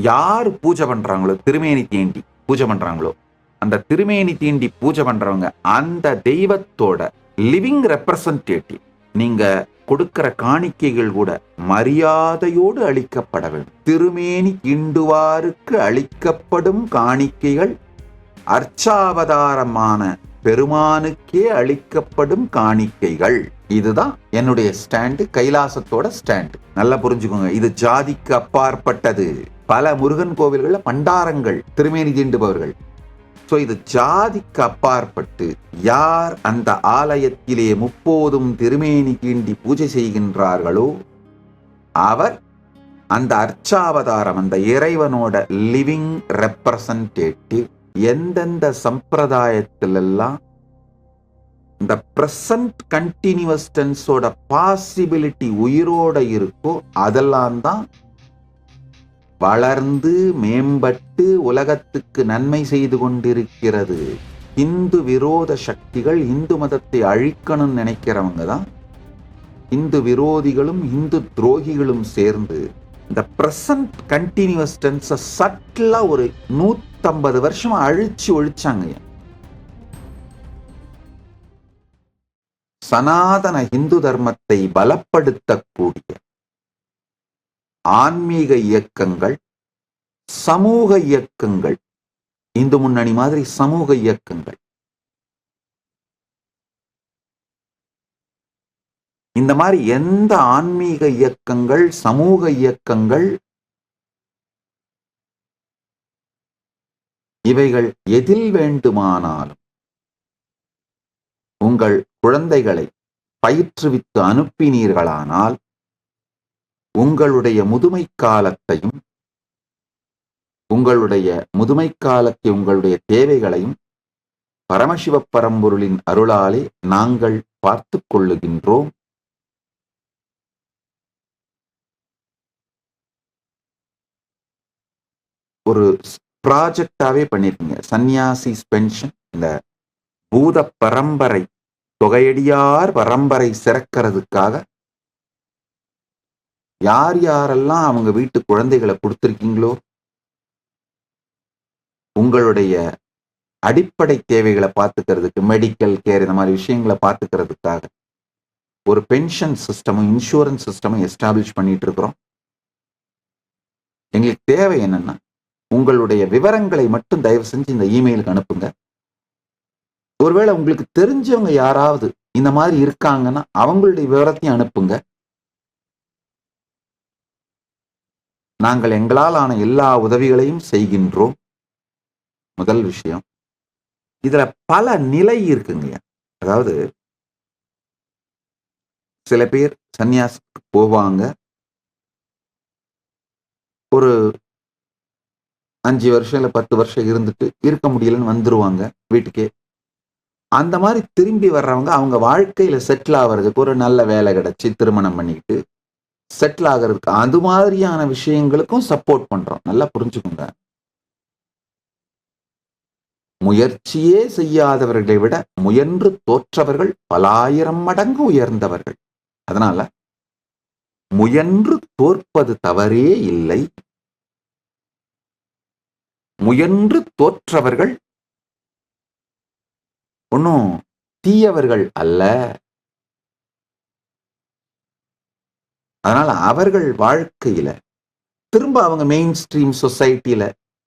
யார் பூஜை பண்றாங்களோ, திருமேனி தீண்டி பூஜை பண்றாங்களோ, அந்த திருமேனி தீண்டி பூஜை பண்றவங்க அந்த தெய்வத்தோட லிவிங் ரெப்ரசன்டேட்டிவ். நீங்க கொடுக்கிற காணிக்கைகள் கூட மரியாதையோடு அளிக்கப்பட வேண்டும். திருமேனி தீண்டுவாருக்கு அளிக்கப்படும் காணிக்கைகள் அர்ச்சாவதாரமான பெருமானுக்கே அளிக்கப்படும் காணிக்கைகள். இதுதான் என்னுடைய ஸ்டாண்டு, கைலாசத்தோட ஸ்டாண்டு. நல்லா புரிஞ்சுக்கோங்க, இது ஜாதிக்கு அப்பாற்பட்டது. பல முருகன் கோவில்கள்ல பண்டாரங்கள் திருமேனி தீண்டுபவர்கள். சோ இது ஜாதிக்கு அப்பாற்பட்டு யார் அந்த ஆலயத்திலே முப்போதும் திருமேனி தீண்டி பூஜை செய்கின்றார்களோ அவர் அந்த அர்ச்சாவதாரம், அந்த இறைவனோட லிவிங் ரெப்ரசன்டேட்டிவ். எந்தெந்த சம்பிரதாயத்திலெல்லாம் இந்த பிரசன்ட் கண்டினியூஸ் டென்ஸோட பாசிபிலிட்டி உயிரோட இருக்கோ அதெல்லாம் தான் வளர்ந்து மேம்பட்டு உலகத்துக்கு நன்மை செய்து கொண்டிருக்கிறது. இந்து விரோத சக்திகள் இந்து மதத்தை அழிக்கணும்னு நினைக்கிறவங்க தான் இந்து விரோதிகளும் இந்து துரோகிகளும் சேர்ந்து இந்த பிரசன்ட் கண்டினியூஸ் டென்ஸை சட்டிலா ஒரு 150 வருஷமா அழிச்சு ஒழிச்சாங்க. சனாதன இந்து தர்மத்தை பலப்படுத்தக்கூடிய ஆன்மீக இயக்கங்கள், சமூக இயக்கங்கள், இந்து முன்னணி மாதிரி சமூக இயக்கங்கள், இந்த மாதிரி எந்த ஆன்மீக இயக்கங்கள், சமூக இயக்கங்கள், இவைகள் எதில் வேண்டுமானாலும் உங்கள் குழந்தைகளை பயிற்றுவித்து அனுப்பினீர்களானால் உங்களுடைய முதுமை காலத்தையும் உங்களுடைய தேவைகளையும் பரமசிவ பரம்பொருளின் அருளாலே நாங்கள் பார்த்து கொள்ளுகின்றோம். ஒரு ப்ராஜெக்டாவே பண்ணிருக்கீங்க. சன்னியாசிஸ் பென்ஷன், இந்த பூத பரம்பரை தொகையடியார் பரம்பரை சிறக்கிறதுக்காக யார் யாரெல்லாம் அவங்க வீட்டு குழந்தைகளை கொடுத்திருக்கீங்களோ உங்களுடைய அடிப்படை தேவைகளை பார்த்துக்கிறதுக்கு, மெடிக்கல் கேர், இந்த மாதிரி விஷயங்களை பார்த்துக்கிறதுக்காக ஒரு பென்ஷன் சிஸ்டமும் இன்சூரன்ஸ் சிஸ்டமும் எஸ்டாப்ளிஷ் பண்ணிட்டு இருக்கிறோம். எங்களுக்கு தேவை என்னன்னா உங்களுடைய விவரங்களை மட்டும் தயவு செஞ்சு இந்த இமெயிலுக்கு அனுப்புங்க. ஒருவேளை உங்களுக்கு தெரிஞ்சவங்க யாராவது இந்த மாதிரி இருக்காங்கன்னா அவங்களுடைய விவரத்தையும் அனுப்புங்க. நாங்கள் எங்களால் ஆன எல்லா உதவிகளையும் செய்கின்றோம். முதல் விஷயம். இதுல பல நிலை இருக்குங்க. அதாவது சில பேர் சன்னியாசத்துக்கு போவாங்க, ஒரு 5 வருஷம் இல்ல 10 வருஷம் இருந்துட்டு இருக்க முடியலன்னு வந்துருவாங்க வீட்டுக்கே. அந்த மாதிரி திரும்பி வர்றவங்க அவங்க வாழ்க்கையில செட்டில் ஆகிறதுக்கு, ஒரு நல்ல வேலை கிடைச்சி திருமணம் பண்ணிக்கிட்டு செட்டில் ஆகிறதுக்கு, அது மாதிரியான விஷயங்களுக்கும் சப்போர்ட் பண்றோம். நல்லா புரிஞ்சுக்கோங்க. முயற்சியே செய்யாதவர்களை விட முயன்று தோற்றவர்கள் பலாயிரம் மடங்கு உயர்ந்தவர்கள். அதனால முயன்று தோற்பது தவறே இல்லை. முயன்று தோற்றவர்கள் ஒன்னும் தீயவர்கள் அல்ல. அதனால அவர்கள் வாழ்க்கையில திரும்ப அவங்க மெயின் ஸ்ட்ரீம் சொசைட்டில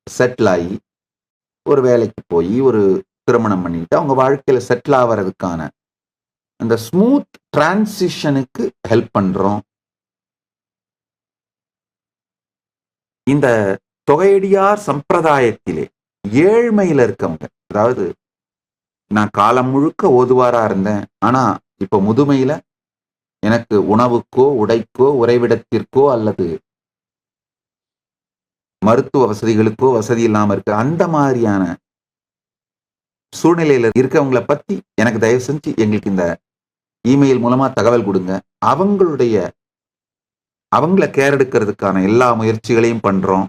செட்டில் ஆகி ஒரு வேலைக்கு போய் ஒரு திருமணம் பண்ணிட்டு அவங்க வாழ்க்கையில செட்டில் ஆகிறதுக்கான அந்த ஸ்மூத் டிரான்சிஷனுக்கு ஹெல்ப் பண்றோம். இந்த தொகையடியார் சம்பிரதாயத்திலே ஏழ்மையில இருக்கவங்க, அதாவது நான் காலம் முழுக்க ஓதுவாரா இருந்தேன், ஆனா இப்ப முதுமையில எனக்கு உணவுக்கோ உடைக்கோ உறைவிடத்திற்கோ அல்லது மருத்துவ வசதிகளுக்கோ வசதி இல்லாம இருக்க அந்த மாதிரியான சூழ்நிலையில இருக்கவங்களை பத்தி எனக்கு தயவு செஞ்சு எங்களுக்கு இந்த இமெயில் மூலமா தகவல் கொடுங்க. அவங்கள கேர் எடுக்கிறதுக்கான எல்லா முயற்சிகளையும் பண்றோம்.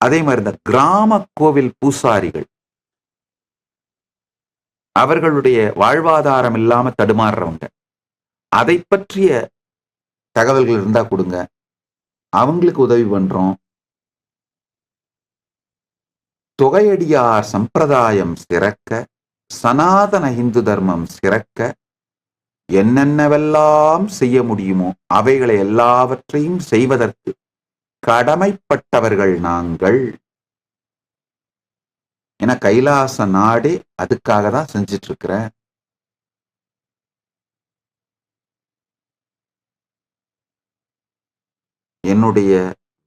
அதே மாதிரி இந்த கிராம கோவில் பூசாரிகள், அவர்களுடைய வாழ்வாதாரம் இல்லாம தடுமாறுறவங்க, அதை பற்றிய தகவல்கள் இருந்தா கொடுங்க. அவங்களுக்கு உதவி பண்றோம். தொகையடியார் சம்பிரதாயம் சிறக்க, சனாதன இந்து தர்மம் சிறக்க என்னென்னவெல்லாம் செய்ய முடியுமோ அவைகளை எல்லாவற்றையும் செய்வதற்கு கடமைப்பட்டவர்கள் நாங்கள். என கைலாச நாடே அதுக்காக தான் செஞ்சிட்டு இருக்கிறேன். என்னுடைய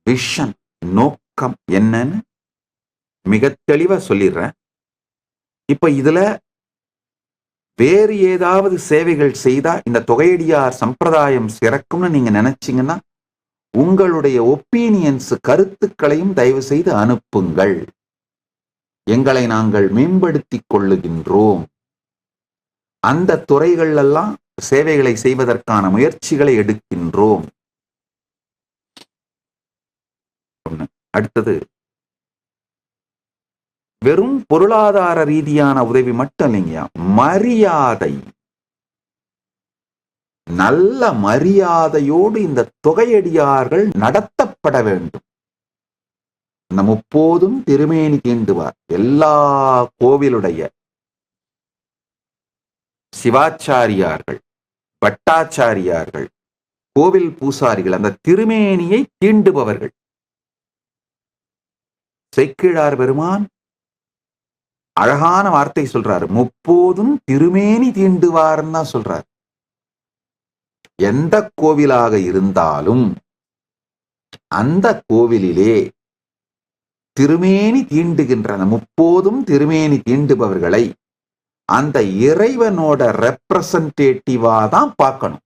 விஷன், நோக்கம் என்னன்னு மிக தெளிவா சொல்லிடுறேன். இப்ப இதுல வேறு ஏதாவது சேவைகள் செய்தா இந்த தொகையடியார் சம்பிரதாயம் சிறக்கும்னு நீங்க நினைச்சீங்கன்னா உங்களுடைய ஒப்பீனியன்ஸ், கருத்துக்களையும் தயவு செய்து அனுப்புங்கள். எங்களை நாங்கள் மேம்படுத்திக் கொள்ளுகின்றோம். அந்த துறைகள் எல்லாம் சேவைகளை செய்வதற்கான முயற்சிகளை எடுக்கின்றோம். அடுத்தது, வெறும் பொருளாதார ரீதியான உதவி மட்டும் இல்லைங்கயா, மரியாதை, நல்ல மரியாதையோடு இந்த தொகையடியார்கள் நடத்தப்பட வேண்டும். இந்த முப்போதும் திருமேனி தீண்டுவார் எல்லா கோவிலுடைய சிவாச்சாரியார்கள், பட்டாச்சாரியார்கள், கோவில் பூசாரிகள் அந்த திருமேனியை தீண்டுபவர்கள். சேக்கிழார் பெருமான் அழகான வார்த்தை சொல்றாரு, முப்போதும் திருமேனி தீண்டுவார்ன்னு தான் சொல்றார். எந்த கோவிலாக இருந்தாலும் அந்த கோவிலிலே திருமேனி தீண்டுகின்ற முப்போதும் திருமேனி தீண்டுபவர்களை அந்த இறைவனோட ரெப்ரசன்டேட்டிவா தான் பார்க்கணும்.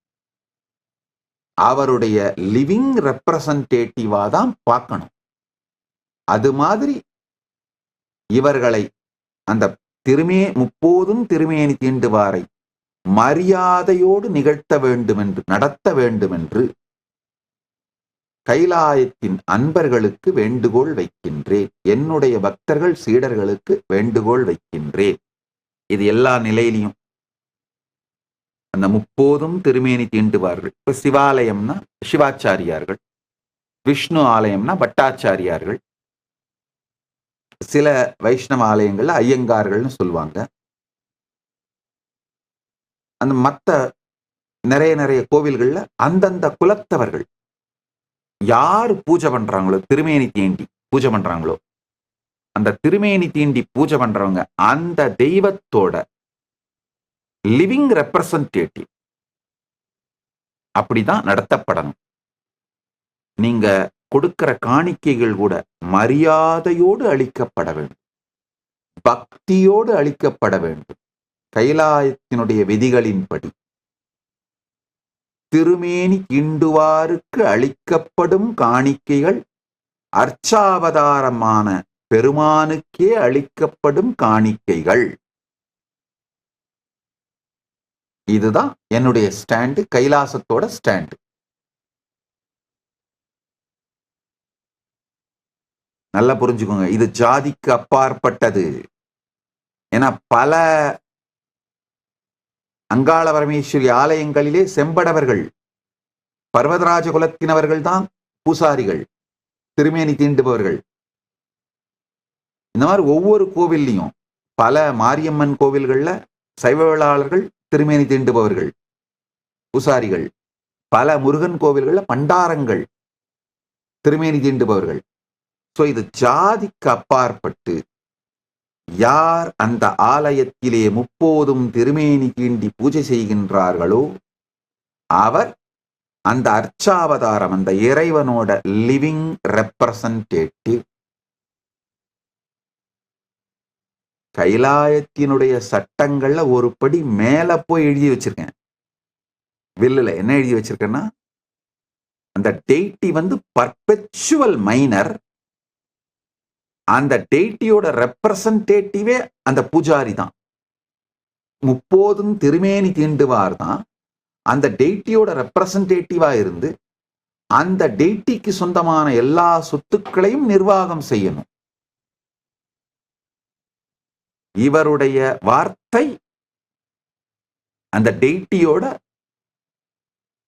அவருடைய லிவிங் ரெப்ரசன்டேட்டிவா தான் பார்க்கணும். அது மாதிரி இவர்களை அந்த முப்போதும் திருமேனி தீண்டுவாரை மரியாதையோடு நிகழ்த்த வேண்டும் என்று, நடத்த வேண்டும் என்று கைலாயத்தின் அன்பர்களுக்கு வேண்டுகோள் வைக்கின்றேன். என்னுடைய பக்தர்கள் சீடர்களுக்கு வேண்டுகோள் வைக்கின்றேன். இது எல்லா நிலையிலையும் அந்த முப்போதும் திருமேனி தீண்டுவார்கள். இப்ப சிவாலயம்னா சிவாச்சாரியார்கள், விஷ்ணு ஆலயம்னா பட்டாச்சாரியார்கள், சில வைஷ்ணவ ஆலயங்கள்ல ஐயங்கார்கள்னு சொல்லுவாங்க. அந்த மத்த நிறைய கோவில்கள்ல அந்தந்த குலத்தவர்கள் யார் பூஜை பண்றாங்களோ, திருமேனி தீண்டி பூஜை பண்றாங்களோ, அந்த திருமேனி தீண்டி பூஜை பண்றவங்க அந்த தெய்வத்தோட லிவிங் ரெப்ரசன்டேட்டிவ் அப்படிதான் நடத்தப்படணும். நீங்க கொடுக்கிற காணிக்கைகள் கூட மரியாதையோடு அளிக்கப்பட வேண்டும், பக்தியோடு அளிக்கப்பட வேண்டும். கைலாயத்தினுடைய விதிகளின்படி திருமேனி தீண்டுவாருக்கு அளிக்கப்படும் காணிக்கைகள் அர்ச்சாவதாரமான பெருமானுக்கே அளிக்கப்படும் காணிக்கைகள். இதுதான் என்னுடைய ஸ்டாண்டு, கைலாசத்தோட ஸ்டாண்டு. நல்லா புரிஞ்சுக்கோங்க, இது ஜாதிக்கு அப்பாற்பட்டது. ஏன்னா பல அங்காள பரமேஸ்வரி ஆலயங்களிலே செம்படவர்கள், பர்வதராஜ குலத்தினவர்கள் தான் பூசாரிகள், திருமேனி தீண்டுபவர்கள். இந்த மாதிரி ஒவ்வொரு கோவில்லையும் பல மாரியம்மன் கோவில்கள்ல சைவவேளாளர்கள் திருமேனி தீண்டுபவர்கள், பூசாரிகள். பல முருகன் கோவில்கள்ல பண்டாரங்கள் திருமேனி தீண்டுபவர்கள். சோ இது ஜாதிக்கு அப்பாற்பட்டு யார் அந்த ஆலயத்திலே முப்போதும் திருமேனி தீண்டி பூஜை செய்கின்றார்களோ அவர் அந்த அர்ச்சாவதாரம், அந்த இறைவனோட லிவிங் ரெப்ரசன்டேட்டிவ். கைலாயத்தினுடைய சட்டங்கள்ல ஒரு படி மேல போய் எழுதி வச்சிருக்கேன். வில்லுல என்ன எழுதி வச்சிருக்கேன்னா, அந்த டெய்டி பர்பெச்சுவல் மைனர், அந்த டெய்டியோட ரெப்ரசன்டேட்டிவே அந்த பூஜாரி தான். முப்போதும் திருமேனி தீண்டுவார் தான் அந்த டெய்டியோட ரெப்ரசன்டேட்டிவா இருந்து அந்த டெய்டிக்கு சொந்தமான எல்லா சொத்துக்களையும் நிர்வாகம் செய்யணும். இவருடைய வார்த்தை அந்த டெய்டியோட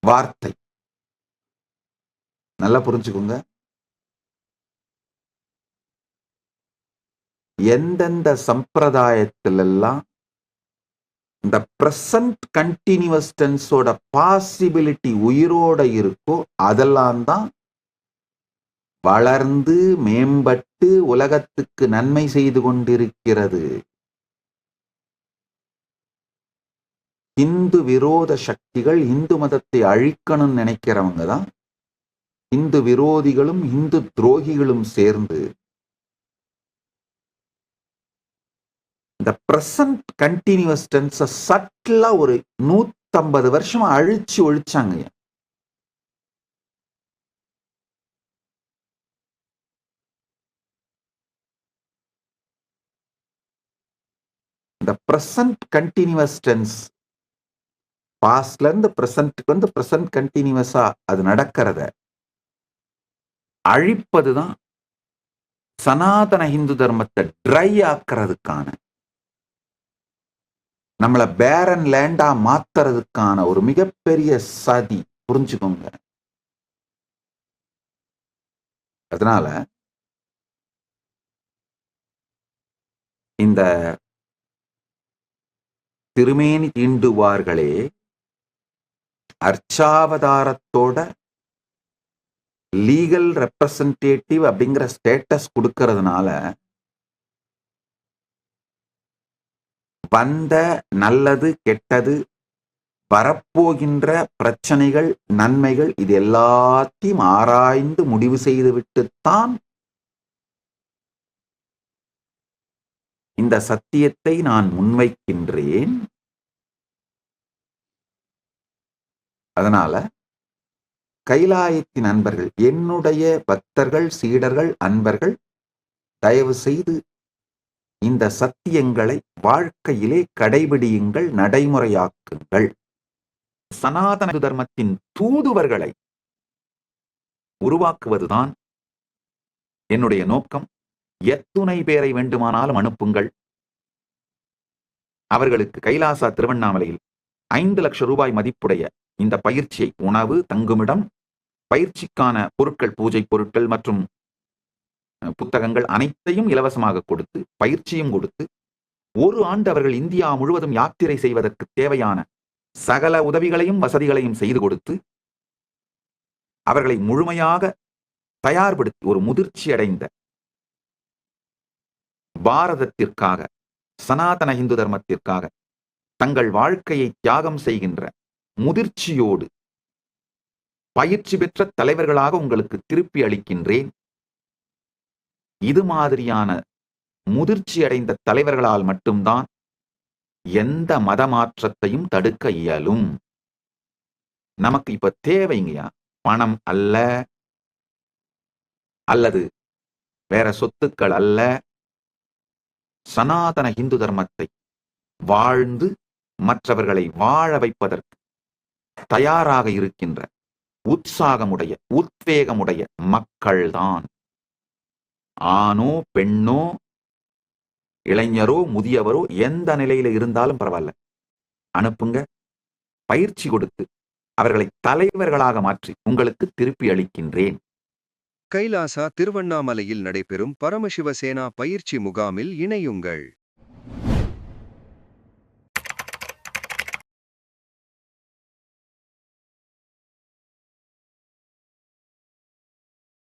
வார்த்தை. நல்லா புரிஞ்சுக்கோங்க. எந்தெந்த சம்பிரதாயத்திலெல்லாம் இந்த பிரசன்ட் கண்டினியூவஸ் டென்ஸோட பாசிபிலிட்டி உயிரோட இருக்கோ அதெல்லாம் தான் வளர்ந்து மேம்பட்டு உலகத்துக்கு நன்மை செய்து கொண்டிருக்கிறது. இந்து விரோத சக்திகள் இந்து மதத்தை அழிக்கணும்னு நினைக்கிறவங்க தான் இந்து விரோதிகளும் இந்து துரோகிகளும் சேர்ந்து இந்த பிரசன்ட் கண்டினியூவஸ் டென்ஸை சட்டிலா ஒரு 150 வருஷமா அழிச்சு ஒழிச்சாங்க. இந்த பிரசன்ட் கண்டினியூவஸ் டென்ஸ் பாஸ்ட்ல இருந்து பிரசன்ட்க்கு வந்து பிரசன்ட் கண்டினியூவஸா அது நடக்கிறத அழிப்பதுதான் சனாதன இந்து தர்மத்தை ட்ரை ஆக்குறதுக்கான, நம்மளை பேரன் லேண்டா மாத்துறதுக்கான ஒரு மிகப்பெரிய சதி. புரிஞ்சுக்கோங்க. அதனால இந்த திருமேனி தீண்டுவார்களே அர்ச்சாவதாரத்தோட லீகல் ரெப்ரசன்டேட்டிவ் அப்படிங்கிற ஸ்டேட்டஸ் கொடுக்கறதுனால வந்த நல்லது கெட்டது வரப்போகின்ற பிரச்சனைகள் நன்மைகள் இது எல்லாத்தையும் ஆராய்ந்து முடிவு செய்துவிட்டுத்தான் இந்த சத்தியத்தை நான் முன்வைக்கின்றேன். அதனால கைலாயத்தின் அன்பர்கள், என்னுடைய பக்தர்கள், சீடர்கள், அன்பர்கள், தயவு செய்து இந்த சத்தியங்களை வாழ்க்கையிலே கடைபிடியுங்கள், நடைமுறையாக்குங்கள். சனாதன தர்மத்தின் தூதுவர்களை உருவாக்குவதுதான் என்னுடைய நோக்கம். எத்துணை பேரை வேண்டுமானாலும் அனுப்புங்கள். அவர்களுக்கு கைலாசா திருவண்ணாமலையில் 5 லட்சம் ரூபாய் மதிப்புடைய இந்த பயிற்சியை, உணவு, தங்குமிடம், பயிற்சிக்கான பொருட்கள், பூஜை பொருட்கள் மற்றும் புத்தகங்கள் அனைத்தையும் இலவசமாக கொடுத்து, பயிற்சியும் கொடுத்து, 1 ஆண்டு அவர்கள் இந்தியா முழுவதும் யாத்திரை செய்வதற்கு தேவையான சகல உதவிகளையும் வசதிகளையும் செய்து கொடுத்து அவர்களை முழுமையாக தயார்படுத்தி ஒரு முதிர்ச்சி அடைந்த பாரதத்திற்காக, சனாதன இந்து தர்மத்திற்காக தங்கள் வாழ்க்கையை தியாகம் செய்கின்ற முதிர்ச்சியோடு பயிற்சி பெற்ற தலைவர்களாக உங்களுக்கு திருப்பி அளிக்கின்றேன். இது மாதிரியான முதிர்ச்சி அடைந்த தலைவர்களால் மட்டும்தான் எந்த மத மாற்றத்தையும் தடுக்க இயலும். நமக்கு இப்ப தேவைங்கயா பணம் அல்ல, அல்லது வேற சொத்துக்கள் அல்ல. சனாதன இந்து தர்மத்தை வாழ்ந்து மற்றவர்களை வாழ வைப்பதற்கு தயாராக இருக்கின்ற உற்சாகமுடைய, உத்வேகமுடைய மக்கள்தான். ஆணோ பெண்ணோ இளைஞரோ முதியவரோ எந்த நிலையில இருந்தாலும் பரவாயில்ல, அனுப்புங்க. பயிற்சி கொடுத்து அவர்களை தலைவர்களாக மாற்றி உங்களுக்கு திருப்பி அளிக்கின்றேன். கைலாசா திருவண்ணாமலையில் நடைபெறும் பரமசிவசேனா பயிற்சி முகாமில் இணையுங்கள்.